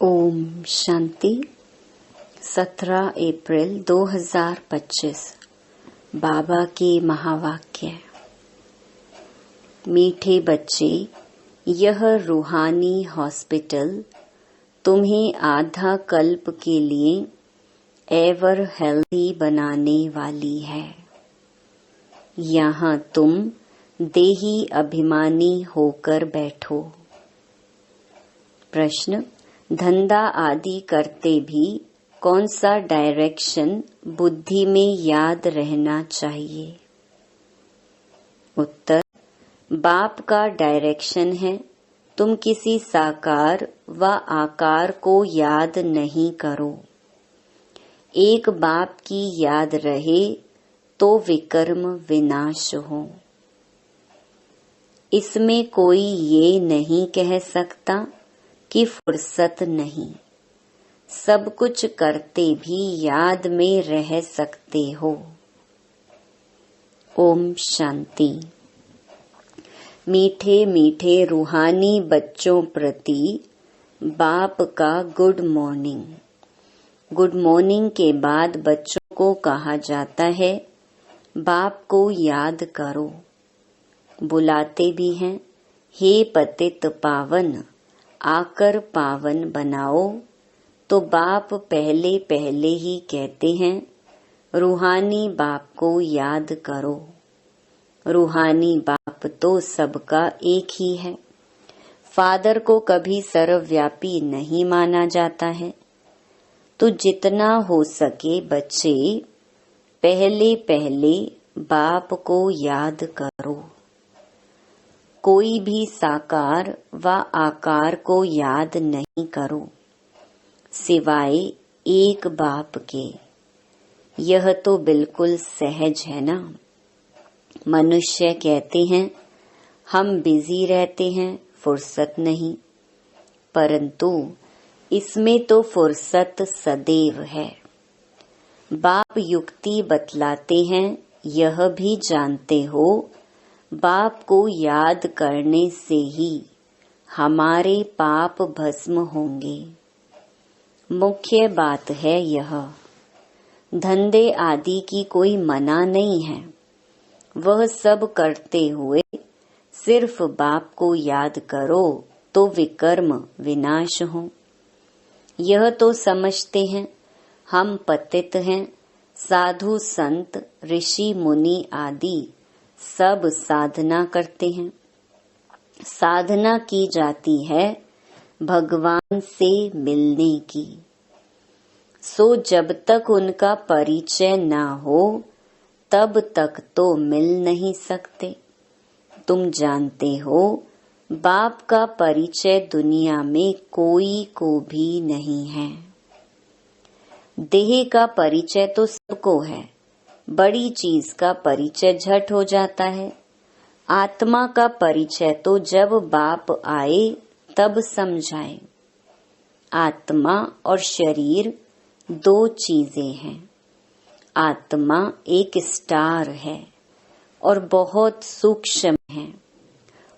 ओम शांति। 17 अप्रैल 2025 बाबा के महावाक्य। मीठे बच्चे, यह रूहानी हॉस्पिटल तुम्हें आधा कल्प के लिए एवर हेल्दी बनाने वाली है। यहाँ तुम देही अभिमानी होकर बैठो। प्रश्न: धंधा आदि करते भी कौन सा डायरेक्शन बुद्धि में याद रहना चाहिए? उत्तर: बाप का डायरेक्शन है, तुम किसी साकार व आकार को याद नहीं करो। एक बाप की याद रहे तो विकर्म विनाश हो। इसमें कोई ये नहीं कह सकता कि फुर्सत नहीं। सब कुछ करते भी याद में रह सकते हो। ओम शांति। मीठे मीठे रूहानी बच्चों प्रति बाप का गुड मॉर्निंग। गुड मॉर्निंग के बाद बच्चों को कहा जाता है, बाप को याद करो। बुलाते भी हैं, हे पतित पावन, आकर पावन बनाओ। तो बाप पहले पहले ही कहते हैं, रूहानी बाप को याद करो। रूहानी बाप तो सबका एक ही है। फादर को कभी सर्वव्यापी नहीं माना जाता है। तो जितना हो सके बच्चे पहले पहले बाप को याद करो। कोई भी साकार व आकार को याद नहीं करो सिवाय एक बाप के। यह तो बिल्कुल सहज है ना। मनुष्य कहते हैं हम बिजी रहते हैं, फुर्सत नहीं। परंतु इसमें तो फुर्सत सदैव है। बाप युक्ति बतलाते हैं, यह भी जानते हो बाप को याद करने से ही हमारे पाप भस्म होंगे। मुख्य बात है यह। धंधे आदि की कोई मना नहीं है। वह सब करते हुए सिर्फ बाप को याद करो तो विकर्म विनाश हो। यह तो समझते हैं हम पतित हैं। साधु संत ऋषि मुनि आदि सब साधना करते हैं। साधना की जाती है भगवान से मिलने की। सो जब तक उनका परिचय ना हो तब तक तो मिल नहीं सकते। तुम जानते हो बाप का परिचय दुनिया में कोई को भी नहीं है। देह का परिचय तो सबको है। बड़ी चीज का परिचय झट हो जाता है। आत्मा का परिचय तो जब बाप आए तब समझाए। आत्मा और शरीर दो चीजें हैं। आत्मा एक स्टार है और बहुत सूक्ष्म है।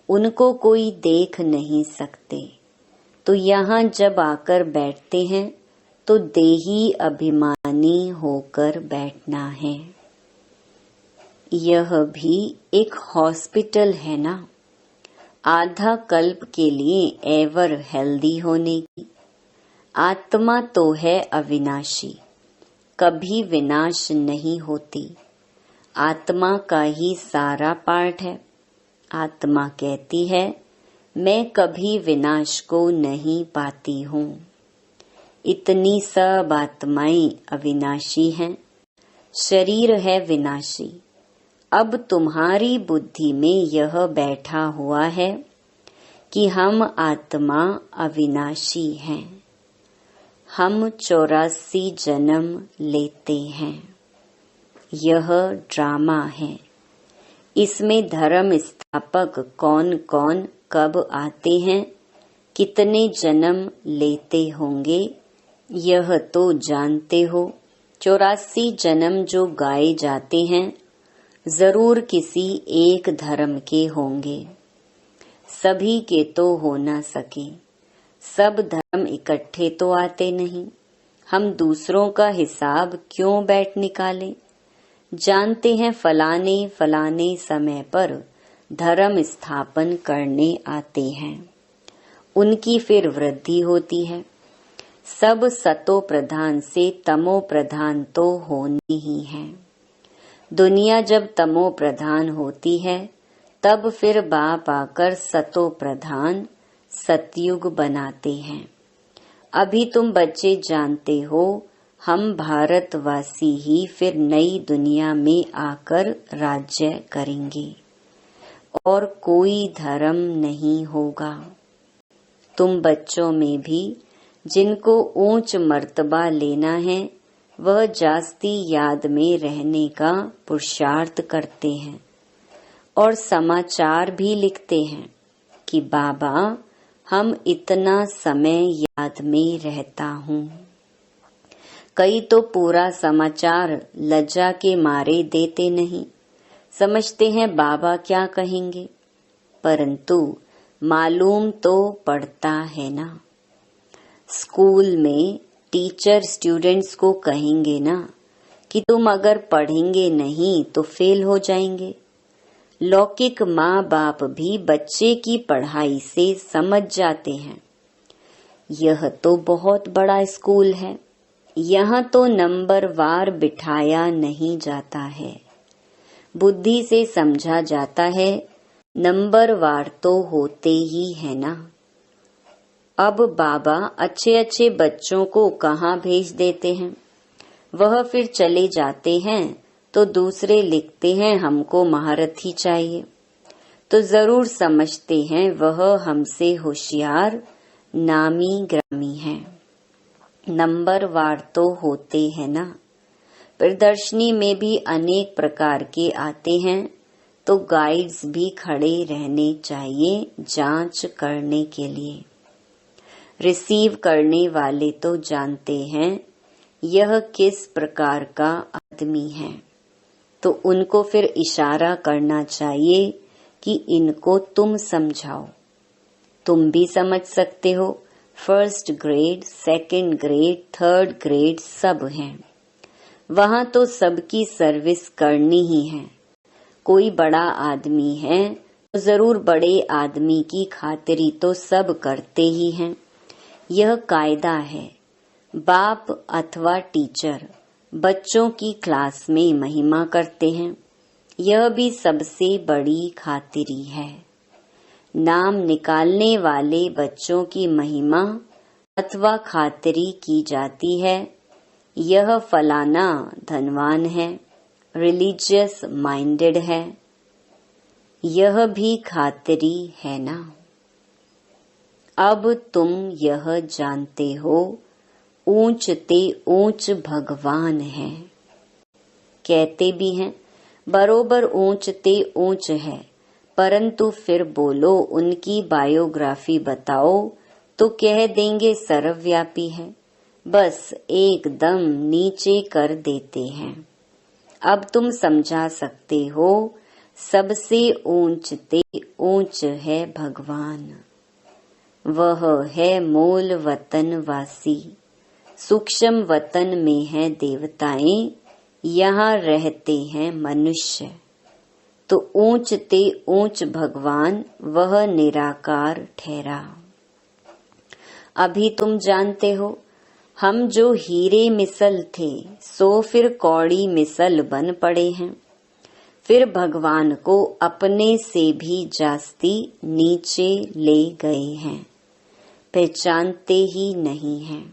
उनको कोई देख नहीं सकते। तो यहाँ जब आकर बैठते हैं तो देही अभिमानी होकर बैठना है। यह भी एक हॉस्पिटल है ना। आधा कल्प के लिए एवर हेल्दी होने की। आत्मा तो है अविनाशी, कभी विनाश नहीं होती। आत्मा का ही सारा पार्ट है। आत्मा कहती है मैं कभी विनाश को नहीं पाती हूँ। इतनी सब आत्माएं अविनाशी हैं। शरीर है विनाशी। अब तुम्हारी बुद्धि में यह बैठा हुआ है कि हम आत्मा अविनाशी हैं। हम 84 जन्म लेते हैं। यह ड्रामा है। इसमें धर्म स्थापक कौन कौन कब आते हैं, कितने जन्म लेते होंगे, यह तो जानते हो। 84 जन्म जो गाए जाते हैं जरूर किसी एक धर्म के होंगे। सभी के तो हो न सके। सब धर्म इकट्ठे तो आते नहीं, हम दूसरों का हिसाब क्यों बैठ निकालें। जानते हैं फलाने फलाने समय पर धर्म स्थापन करने आते हैं, उनकी फिर वृद्धि होती है। सब सतो प्रधान से तमो प्रधान तो होने ही है। दुनिया जब तमो प्रधान होती है तब फिर बाप आकर सतो प्रधान सतयुग बनाते हैं। अभी तुम बच्चे जानते हो हम भारतवासी ही फिर नई दुनिया में आकर राज्य करेंगे और कोई धर्म नहीं होगा। तुम बच्चों में भी जिनको ऊंच मर्तबा लेना है वह जास्ती याद में रहने का पुरुषार्थ करते हैं और समाचार भी लिखते हैं कि बाबा हम इतना समय याद में रहता हूँ। कई तो पूरा समाचार लज्जा के मारे देते नहीं, समझते हैं बाबा क्या कहेंगे, परंतु मालूम तो पड़ता है ना। स्कूल में टीचर स्टूडेंट्स को कहेंगे ना कि तुम अगर पढ़ेंगे नहीं तो फेल हो जाएंगे। लौकिक माँ बाप भी बच्चे की पढ़ाई से समझ जाते हैं यह तो बहुत बड़ा स्कूल है, यहाँ तो नंबर वार बिठाया नहीं जाता है। बुद्धि से समझा जाता है नंबर वार तो होते ही है ना। अब बाबा अच्छे अच्छे बच्चों को कहाँ भेज देते हैं, वह फिर चले जाते हैं तो दूसरे लिखते हैं हमको महारथी चाहिए, तो जरूर समझते हैं वह हमसे होशियार नामी ग्रामी है। नंबर वार तो होते हैं ना। प्रदर्शनी में भी अनेक प्रकार के आते हैं तो गाइड्स भी खड़े रहने चाहिए जांच करने के लिए। रिसीव करने वाले तो जानते हैं यह किस प्रकार का आदमी है, तो उनको फिर इशारा करना चाहिए कि इनको तुम समझाओ। तुम भी समझ सकते हो, first grade, second grade, third grade सब हैं। वहाँ तो सबकी सर्विस करनी ही है। कोई बड़ा आदमी है तो जरूर बड़े आदमी की खातिरी तो सब करते ही हैं। यह कायदा है। बाप अथवा टीचर बच्चों की क्लास में महिमा करते हैं, यह भी सबसे बड़ी खातिरी है। नाम निकालने वाले बच्चों की महिमा अथवा खातिरी की जाती है, यह फलाना धनवान है, रिलीजियस माइंडेड है, यह भी खातिरी है ना। अब तुम यह जानते हो ऊंच ते ऊंच भगवान है। कहते भी हैं बरोबर ऊंच ते ऊंच है, परंतु फिर बोलो उनकी बायोग्राफी बताओ तो कह देंगे सर्वव्यापी है, बस एकदम नीचे कर देते हैं। अब तुम समझा सकते हो सबसे ऊंच ते ऊंच है भगवान। वह है मूल वतन वासी। सूक्ष्म वतन में है देवताएं, यहाँ रहते हैं मनुष्य। तो ऊंच ते ऊंच भगवान वह निराकार ठहरा। अभी तुम जानते हो हम जो हीरे मिसल थे सो फिर कौड़ी मिसल बन पड़े हैं। फिर भगवान को अपने से भी जास्ती नीचे ले गए हैं, पहचानते ही नहीं हैं।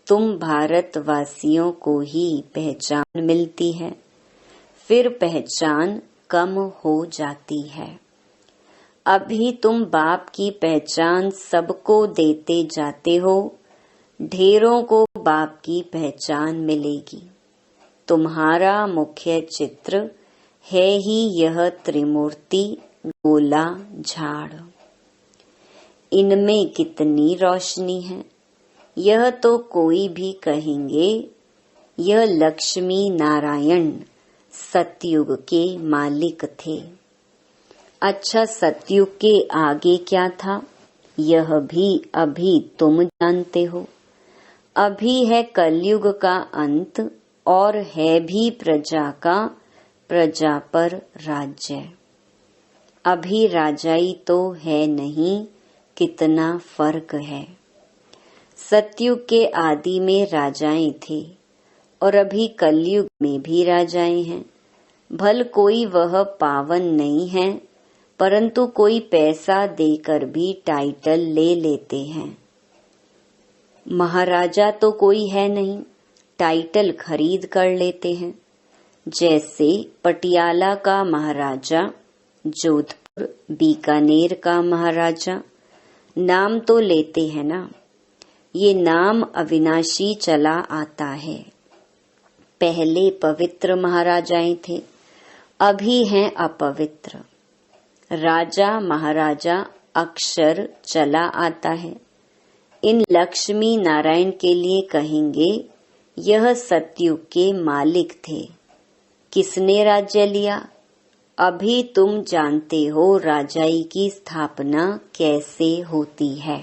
तुम भारतवासियों को ही पहचान मिलती है, फिर पहचान कम हो जाती है। अभी तुम बाप की पहचान सबको देते जाते हो, ढेरों को बाप की पहचान मिलेगी। तुम्हारा मुख्य चित्र है ही यह त्रिमूर्ति गोला झाड़। इनमें कितनी रोशनी है, यह तो कोई भी कहेंगे यह लक्ष्मी नारायण सतयुग के मालिक थे। अच्छा, सतयुग के आगे क्या था? यह भी अभी तुम जानते हो। अभी है कलयुग का अंत और है भी प्रजा का प्रजा पर राज्य। अभी राजाई तो है नहीं, कितना फर्क है। सतयुग के आदि में राजाएं थे और अभी कलयुग में भी राजाएं हैं। भल कोई वह पावन नहीं है, परंतु कोई पैसा देकर भी टाइटल ले लेते हैं। महाराजा तो कोई है नहीं, टाइटल खरीद कर लेते हैं। जैसे पटियाला का महाराजा, जोधपुर बीकानेर का महाराजा, नाम तो लेते हैं ना। ये नाम अविनाशी चला आता है। पहले पवित्र महाराजाएं थे, अभी हैं अपवित्र। राजा महाराजा अक्षर चला आता है। इन लक्ष्मी नारायण के लिए कहेंगे यह सतयुग के मालिक थे। किसने राज्य लिया? अभी तुम जानते हो राजाई की स्थापना कैसे होती है।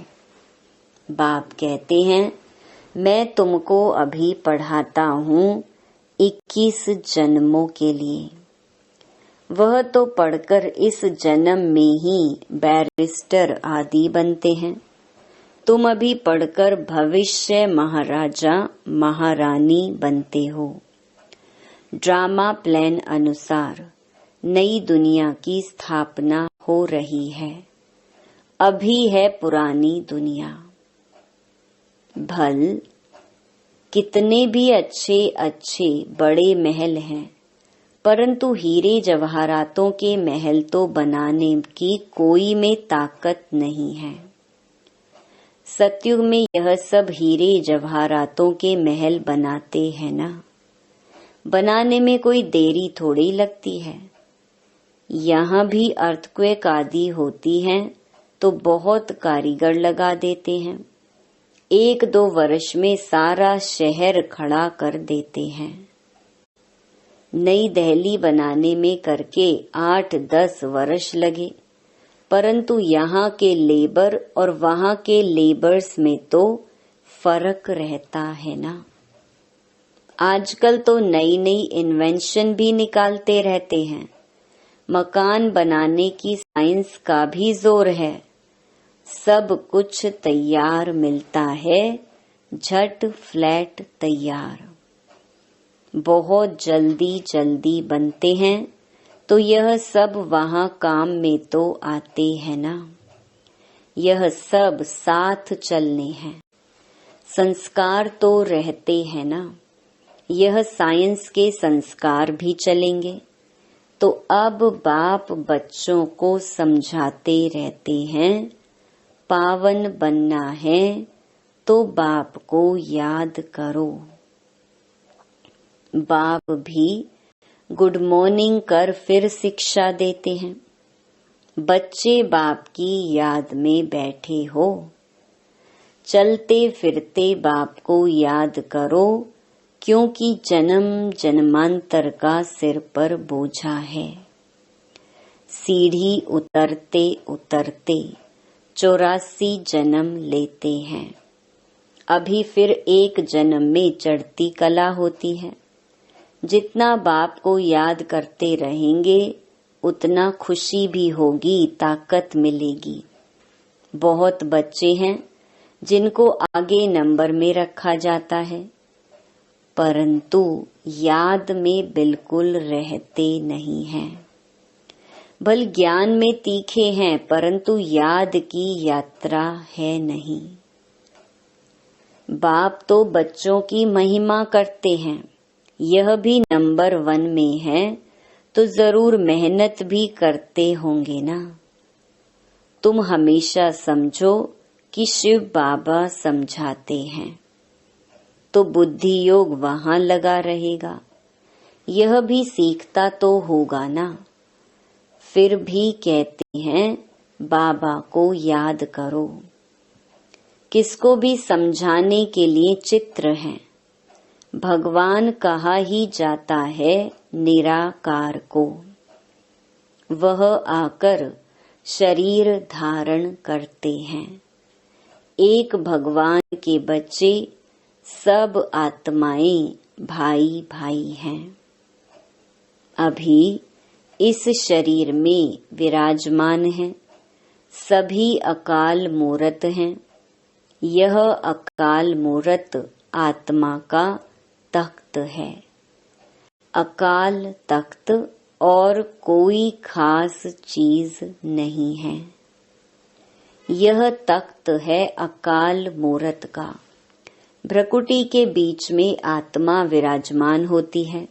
बाप कहते हैं मैं तुमको अभी पढ़ाता हूँ 21 जन्मों के लिए। वह तो पढ़कर इस जन्म में ही बैरिस्टर आदि बनते हैं। तुम अभी पढ़कर भविष्य महाराजा महारानी बनते हो। ड्रामा प्लान अनुसार नई दुनिया की स्थापना हो रही है। अभी है पुरानी दुनिया। भल कितने भी अच्छे अच्छे बड़े महल हैं, परंतु हीरे जवाहरातों के महल तो बनाने की कोई में ताकत नहीं है। सतयुग में यह सब हीरे जवाहरातों के महल बनाते हैं ना। बनाने में कोई देरी थोड़ी लगती है। यहाँ भी अर्थक्वेक आदि होती हैं तो बहुत कारीगर लगा देते हैं। 1-2 वर्ष में सारा शहर खड़ा कर देते हैं। नई दिल्ली बनाने में करके 8-10 वर्ष लगे, परंतु यहाँ के लेबर और वहाँ के लेबर्स में तो फर्क रहता है ना। आजकल तो नई नई इन्वेंशन भी निकालते रहते हैं। मकान बनाने की साइंस का भी जोर है। सब कुछ तैयार मिलता है, झट फ्लैट तैयार। बहुत जल्दी जल्दी बनते हैं, तो यह सब वहाँ काम में तो आते हैं ना। यह सब साथ चलने हैं। संस्कार तो रहते हैं ना। यह साइंस के संस्कार भी चलेंगे। तो अब बाप बच्चों को समझाते रहते हैं, पावन बनना है तो बाप को याद करो। बाप भी गुड मॉर्निंग कर फिर शिक्षा देते हैं। बच्चे बाप की याद में बैठे हो। चलते फिरते बाप को याद करो, क्योंकि जन्म जन्मांतर का सिर पर बोझा है। सीढ़ी उतरते उतरते 84 जन्म लेते हैं। अभी फिर एक जन्म में चढ़ती कला होती है। जितना बाप को याद करते रहेंगे उतना खुशी भी होगी, ताकत मिलेगी। बहुत बच्चे हैं जिनको आगे नंबर में रखा जाता है, परंतु याद में बिल्कुल रहते नहीं हैं। भल ज्ञान में तीखे हैं, परंतु याद की यात्रा है नहीं। बाप तो बच्चों की महिमा करते हैं। यह भी नंबर 1 में है तो जरूर मेहनत भी करते होंगे ना। तुम हमेशा समझो कि शिव बाबा समझाते हैं, तो बुद्धि योग वहाँ लगा रहेगा। यह भी सीखता तो होगा ना। फिर भी कहते हैं बाबा को याद करो। किसको भी समझाने के लिए चित्र हैं। भगवान कहा ही जाता है निराकार को। वह आकर शरीर धारण करते हैं। एक भगवान के बच्चे सब आत्माएं भाई भाई हैं। अभी इस शरीर में विराजमान हैं, सभी अकाल मूरत हैं। यह अकाल मूरत आत्मा का तख्त है। अकाल तख्त और कोई खास चीज नहीं है। यह तख्त है अकाल मूरत का। भ्रकुटी के बीच में आत्मा विराजमान होती है।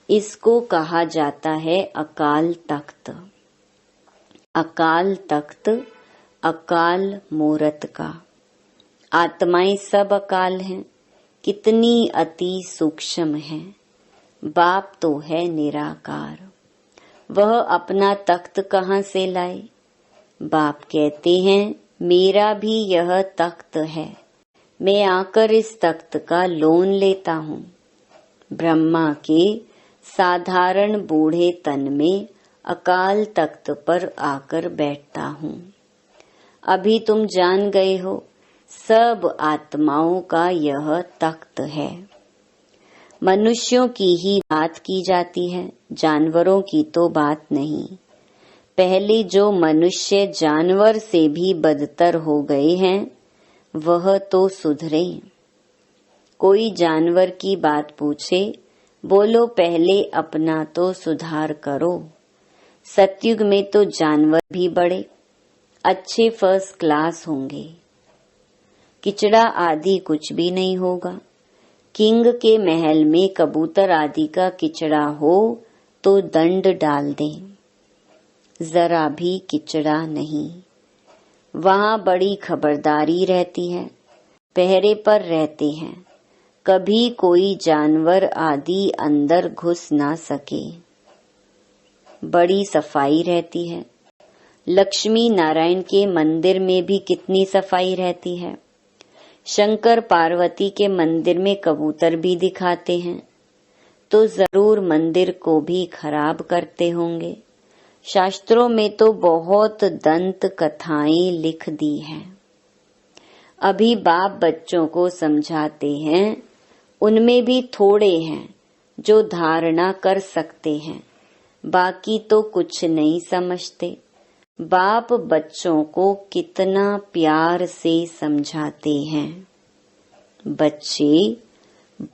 इसको कहा जाता है अकाल तख्त। अकाल तख्त अकाल मूरत का। आत्माएं सब अकाल हैं। कितनी अति सूक्ष्म हैं। बाप तो है निराकार। वह अपना तख्त कहाँ से लाए? बाप कहते हैं, मेरा भी यह तख्त है। मैं आकर इस तख्त का लोन लेता हूँ। ब्रह्मा के साधारण बूढ़े तन में अकाल तख्त पर आकर बैठता हूँ। अभी तुम जान गए हो, सब आत्माओं का यह तख्त है। मनुष्यों की ही बात की जाती है, जानवरों की तो बात नहीं। पहले जो मनुष्य जानवर से भी बदतर हो गए हैं, वह तो सुधरे। कोई जानवर की बात पूछे, बोलो पहले अपना तो सुधार करो। सतयुग में तो जानवर भी बड़े अच्छे फर्स्ट क्लास होंगे। किचड़ा आदि कुछ भी नहीं होगा। किंग के महल में कबूतर आदि का किचड़ा हो तो दंड डाल दें। जरा भी किचड़ा नहीं। वहाँ बड़ी खबरदारी रहती है, पहरे पर रहते हैं। कभी कोई जानवर आदि अंदर घुस ना सके। बड़ी सफाई रहती है। लक्ष्मी नारायण के मंदिर में भी कितनी सफाई रहती है। शंकर पार्वती के मंदिर में कबूतर भी दिखाते हैं, तो जरूर मंदिर को भी खराब करते होंगे। शास्त्रों में तो बहुत दंत कथाएं लिख दी हैं। अभी बाप बच्चों को समझाते हैं, उनमें भी थोड़े हैं जो धारणा कर सकते हैं, बाकी तो कुछ नहीं समझते। बाप बच्चों को कितना प्यार से समझाते हैं। बच्चे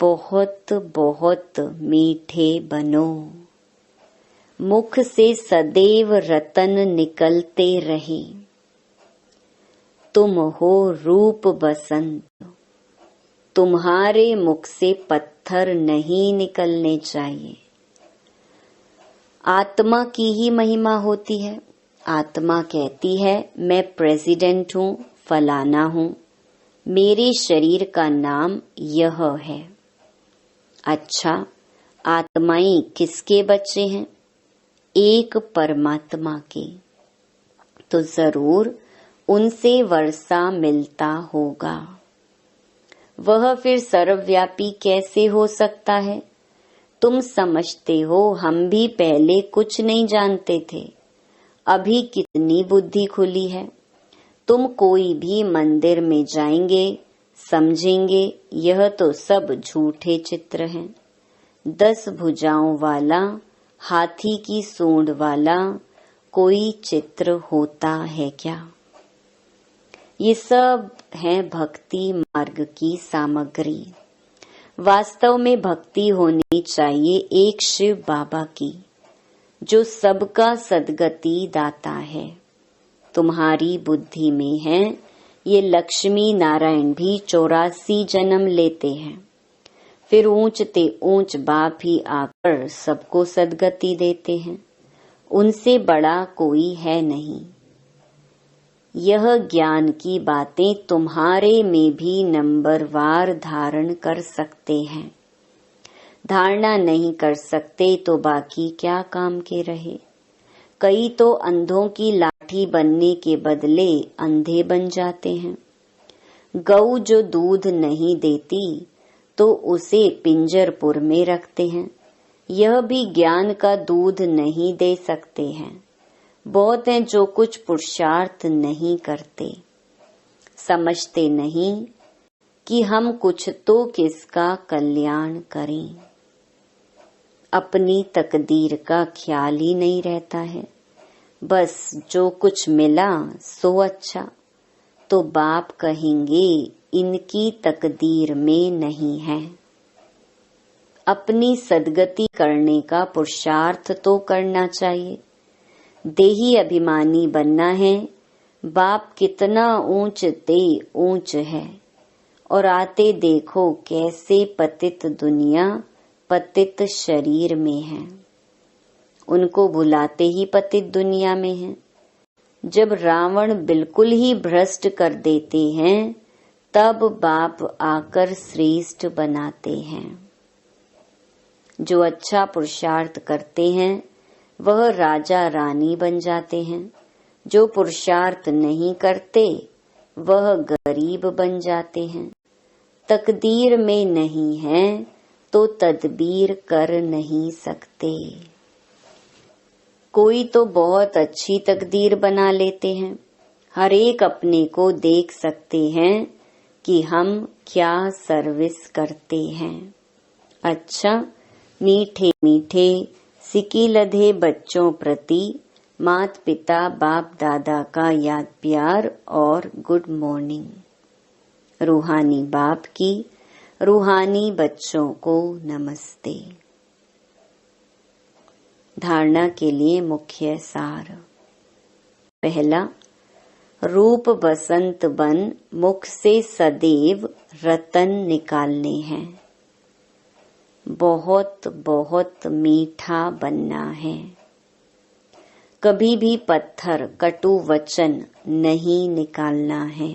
बहुत बहुत मीठे बनो। मुख से सदैव रतन निकलते रहे। तुम हो रूप बसंत। तुम्हारे मुख से पत्थर नहीं निकलने चाहिए। आत्मा की ही महिमा होती है। आत्मा कहती है, मैं प्रेसिडेंट हूँ, फलाना हूँ, मेरे शरीर का नाम यह है। अच्छा, आत्माएं किसके बच्चे हैं? एक परमात्मा के। तो जरूर उनसे वर्षा मिलता होगा। वह फिर सर्वव्यापी कैसे हो सकता है? तुम समझते हो हम भी पहले कुछ नहीं जानते थे, अभी कितनी बुद्धि खुली है। तुम कोई भी मंदिर में जाएंगे, समझेंगे यह तो सब झूठे चित्र हैं। 10 भुजाओं वाला, हाथी की सूंड वाला कोई चित्र होता है क्या? ये सब है भक्ति मार्ग की सामग्री। वास्तव में भक्ति होनी चाहिए एक शिव बाबा की, जो सबका सद्गति दाता है। तुम्हारी बुद्धि में है, ये लक्ष्मी नारायण भी 84 जन्म लेते हैं, फिर ऊंचते ऊंच बाप ही आकर सबको सद्गति देते हैं। उनसे बड़ा कोई है नहीं। यह ज्ञान की बातें तुम्हारे में भी नंबरवार धारण कर सकते हैं। धारणा नहीं कर सकते तो बाकी क्या काम के रहे। कई तो अंधों की लाठी बनने के बदले अंधे बन जाते हैं। गऊ जो दूध नहीं देती तो उसे पिंजरपुर में रखते हैं। यह भी ज्ञान का दूध नहीं दे सकते हैं, बहुत हैं जो कुछ पुरुषार्थ नहीं करते, समझते नहीं कि हम कुछ तो किसका कल्याण करें। अपनी तकदीर का ख्याल ही नहीं रहता है, बस जो कुछ मिला सो अच्छा। तो बाप कहेंगे इनकी तकदीर में नहीं है। अपनी सद्गति करने का पुरुषार्थ तो करना चाहिए। देही अभिमानी बनना है। बाप कितना ऊंच ते ऊंच है, और आते देखो कैसे पतित दुनिया पतित शरीर में है। उनको बुलाते ही पतित दुनिया में है। जब रावण बिल्कुल ही भ्रष्ट कर देते हैं, तब बाप आकर श्रेष्ठ बनाते हैं। जो अच्छा पुरुषार्थ करते हैं वह राजा रानी बन जाते हैं। जो पुरुषार्थ नहीं करते वह गरीब बन जाते हैं। तकदीर में नहीं है तो तदबीर कर नहीं सकते। कोई तो बहुत अच्छी तकदीर बना लेते हैं। हर एक अपने को देख सकते हैं कि हम क्या सर्विस करते हैं। अच्छा, मीठे मीठे सिकी लधे बच्चों प्रति माता पिता बाप दादा का याद प्यार और गुड मॉर्निंग। रूहानी बाप की रूहानी बच्चों को नमस्ते। धारणा के लिए मुख्य सार। पहला, रूप बसंत बन मुख से सदैव रतन निकालने हैं। बहुत बहुत मीठा बनना है। कभी भी पत्थर कटु वचन नहीं निकालना है।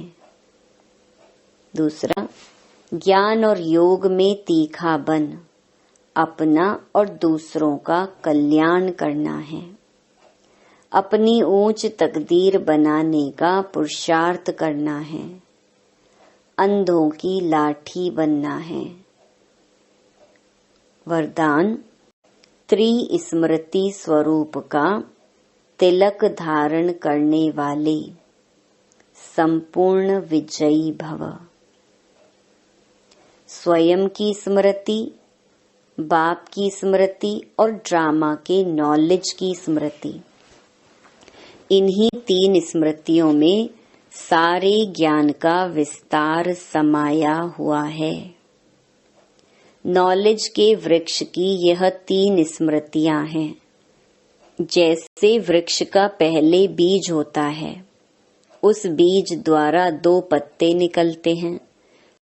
दूसरा, ज्ञान और योग में तीखा बन अपना और दूसरों का कल्याण करना है। अपनी ऊंच तकदीर बनाने का पुरुषार्थ करना है। अंधों की लाठी बनना है। वरदान, त्रिस्मृति स्वरूप का तिलक धारण करने वाले संपूर्ण विजयी भव। स्वयं की स्मृति, बाप की स्मृति और ड्रामा के नॉलेज की स्मृति, इन्हीं तीन स्मृतियों में सारे ज्ञान का विस्तार समाया हुआ है। नॉलेज के वृक्ष की यह तीन स्मृतियां हैं। जैसे वृक्ष का पहले बीज होता है, उस बीज द्वारा 2 पत्ते निकलते हैं,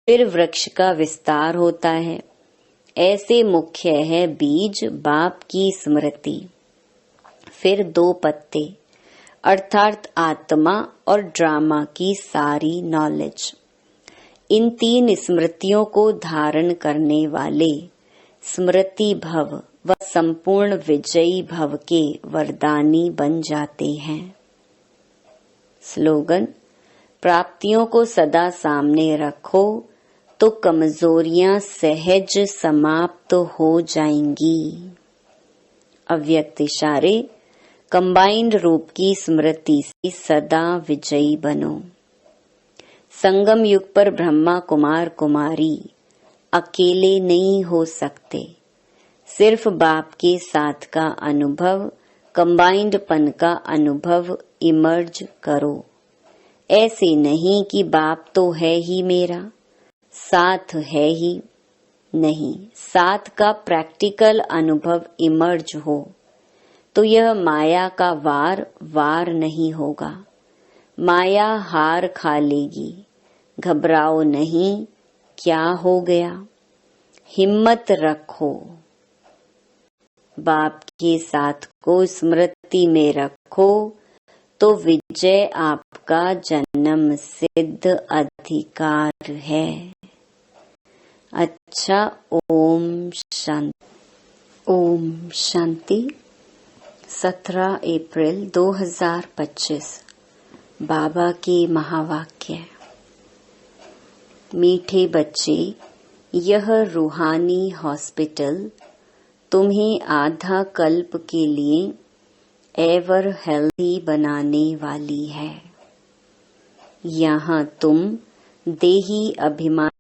फिर वृक्ष का विस्तार होता है। ऐसे मुख्य है बीज बाप की स्मृति, फिर 2 पत्ते अर्थात आत्मा और ड्रामा की सारी नॉलेज। इन 3 स्मृतियों को धारण करने वाले स्मृति भव व संपूर्ण विजयी भव के वरदानी बन जाते हैं। स्लोगन, प्राप्तियों को सदा सामने रखो तो कमजोरियां सहज समाप्त हो जाएंगी। अव्यक्त इशारे, कंबाइंड रूप की स्मृति से सदा विजयी बनो। संगम युग पर ब्रह्मा कुमार कुमारी अकेले नहीं हो सकते। सिर्फ बाप के साथ का अनुभव, कंबाइंडपन का अनुभव इमर्ज करो। ऐसे नहीं कि बाप तो है ही मेरा, साथ है ही नहीं। साथ का प्रैक्टिकल अनुभव इमर्ज हो तो यह माया का वार नहीं होगा। माया हार खा लेगी। घबराओ नहीं, क्या हो गया, हिम्मत रखो। बाप के साथ को स्मृति में रखो तो विजय आपका जन्म सिद्ध अधिकार है। अच्छा, ओम शांति। ओम शांति। 17 अप्रैल 2025 बाबा के महावाक्य। मीठे बच्चे, यह रूहानी हॉस्पिटल तुम्हें आधा कल्प के लिए एवर हेल्दी बनाने वाली है। यहाँ तुम देही अभिमान